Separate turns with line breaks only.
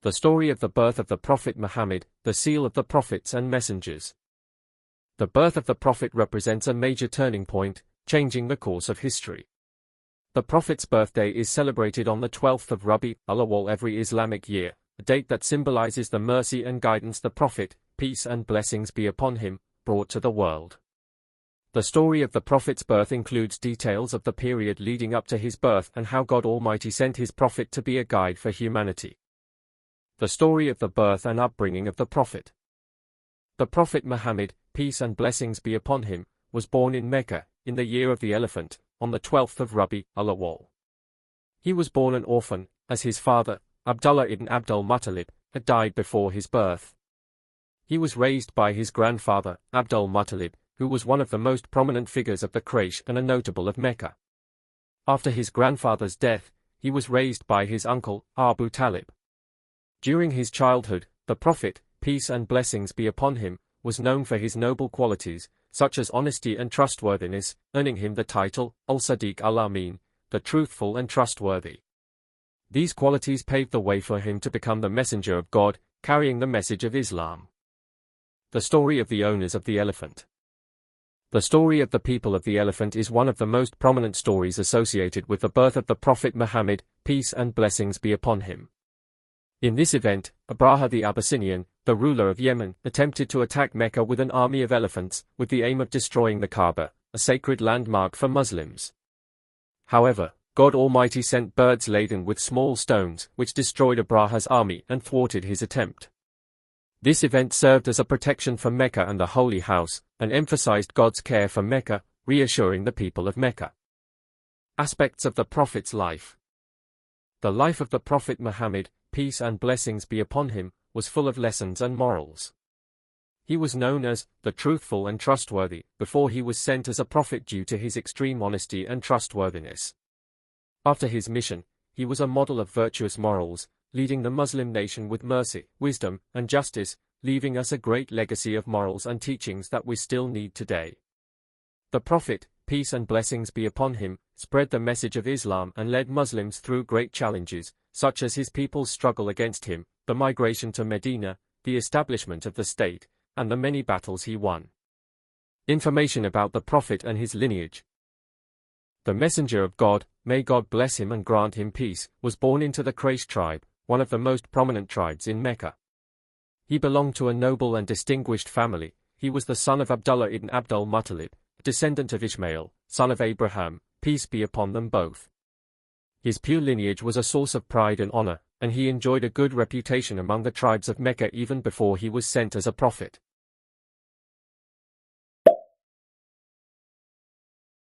The story of the birth of the Prophet Muhammad, the seal of the prophets and messengers. The birth of the Prophet represents a major turning point, changing the course of history. The Prophet's birthday is celebrated on the 12th of Rabi' al-Awwal every Islamic year, a date that symbolizes the mercy and guidance the Prophet, peace and blessings be upon him, brought to the world. The story of the Prophet's birth includes details of the period leading up to his birth and how God Almighty sent his Prophet to be a guide for humanity. The story of the birth and upbringing of the Prophet. The Prophet Muhammad, peace and blessings be upon him, was born in Mecca, in the year of the elephant, on the 12th of Rabi' al-Awwal. He was born an orphan, as his father, Abdullah ibn Abdul Muttalib, had died before his birth. He was raised by his grandfather, Abdul Muttalib, who was one of the most prominent figures of the Quraysh and a notable of Mecca. After his grandfather's death, he was raised by his uncle, Abu Talib. During his childhood, the Prophet, peace and blessings be upon him, was known for his noble qualities, such as honesty and trustworthiness, earning him the title, Al-Sadiq al-Amin, the truthful and trustworthy. These qualities paved the way for him to become the messenger of God, carrying the message of Islam. The story of the owners of the elephant. The story of the people of the elephant is one of the most prominent stories associated with the birth of the Prophet Muhammad, peace and blessings be upon him. In this event, Abraha the Abyssinian, the ruler of Yemen, attempted to attack Mecca with an army of elephants, with the aim of destroying the Kaaba, a sacred landmark for Muslims. However, God Almighty sent birds laden with small stones, which destroyed Abraha's army and thwarted his attempt. This event served as a protection for Mecca and the Holy House, and emphasized God's care for Mecca, reassuring the people of Mecca. Aspects of the Prophet's life. The life of the Prophet Muhammad, peace and blessings be upon him, was full of lessons and morals. He was known as the truthful and trustworthy before he was sent as a prophet due to his extreme honesty and trustworthiness. After his mission, he was a model of virtuous morals, leading the Muslim nation with mercy, wisdom, and justice, leaving us a great legacy of morals and teachings that we still need today. The Prophet, peace and blessings be upon him, spread the message of Islam and led Muslims through great challenges, such as his people's struggle against him, the migration to Medina, the establishment of the state, and the many battles he won. Information about the Prophet and his lineage. The messenger of God, may God bless him and grant him peace, was born into the Quraysh tribe, one of the most prominent tribes in Mecca. He belonged to a noble and distinguished family. He was the son of Abdullah ibn Abdul Muttalib, a descendant of Ishmael, son of Abraham, peace be upon them both. His pure lineage was a source of pride and honor, and he enjoyed a good reputation among the tribes of Mecca even before he was sent as a prophet.